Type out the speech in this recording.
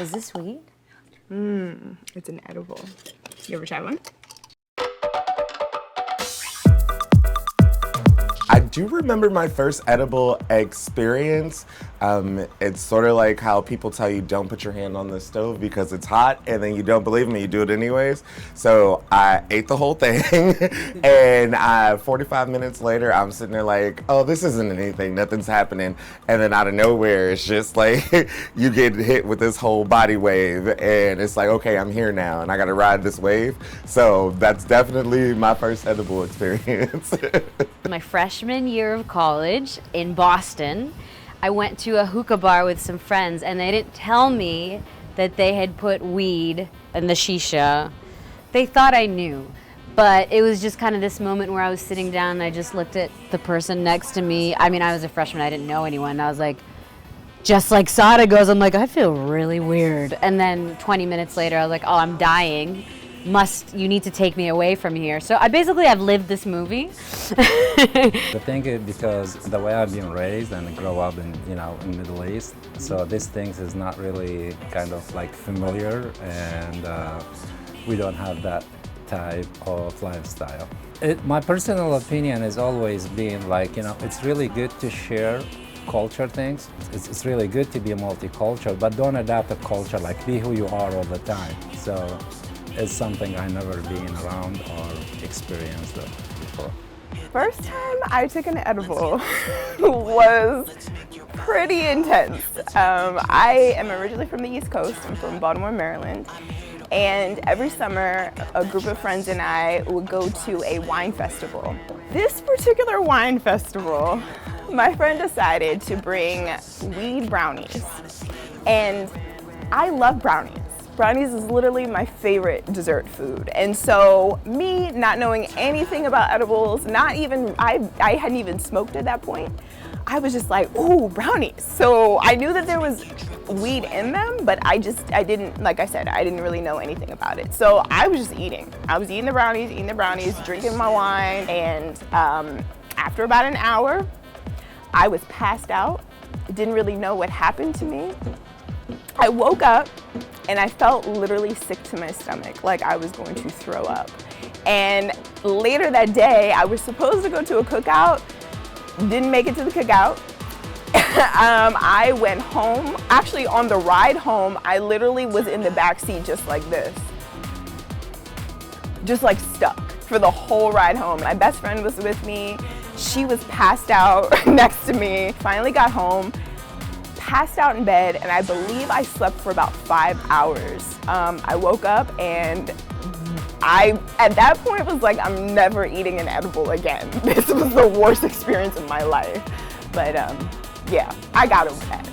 Is this sweet? It's an edible. You ever try one? I do remember my first edible experience. It's sort of like how people tell you don't put your hand on the stove because it's hot, and then you don't believe me, you do it anyways. So I ate the whole thing, and 45 minutes later, I'm sitting there like, oh, this isn't anything, nothing's happening. And then out of nowhere, it's just like, you get hit with this whole body wave, and it's like, okay, I'm here now, and I gotta ride this wave. So that's definitely my first edible experience. My freshman year of college in Boston, I went to a hookah bar with some friends, and they didn't tell me that they had put weed in the shisha. They thought I knew, but it was just kind of this moment where I was sitting down and I just looked at the person next to me. I mean, I was a freshman, I didn't know anyone. I was like, just like Sada goes, I'm like, I feel really weird. And then 20 minutes later, I was like, oh, I'm dying. You need to take me away from here. So I've lived this movie. The thing is, because the way I've been raised and grow up in Middle East, so these things is not really kind of like familiar, and we don't have that type of lifestyle. My personal opinion has always been like, it's really good to share culture things. It's really good to be multicultural, but don't adapt a culture, like be who you are all the time. So it's something I never been around or experienced before. First time I took an edible was pretty intense. I am originally from the East Coast. I'm from Baltimore, Maryland. And every summer, a group of friends and I would go to a wine festival. This particular wine festival, my friend decided to bring weed brownies. And I love brownies. Brownies is literally my favorite dessert food. And so me not knowing anything about edibles, I hadn't even smoked at that point, I was just like, ooh, brownies. So I knew that there was weed in them, but I didn't, like I said, I didn't really know anything about it. So I was just eating. I was eating the brownies, drinking my wine, and after about an hour, I was passed out. Didn't really know what happened to me. I woke up and I felt literally sick to my stomach, like I was going to throw up. And later that day, I was supposed to go to a cookout, didn't make it to the cookout. I went home. Actually, on the ride home, I literally was in the back seat just like this. Just like stuck for the whole ride home. My best friend was with me. She was passed out next to me. Finally got home. Passed out in bed, and I believe I slept for about 5 hours. I woke up, and I, at that point, was like, I'm never eating an edible again. This was the worst experience of my life. But yeah, I got over that.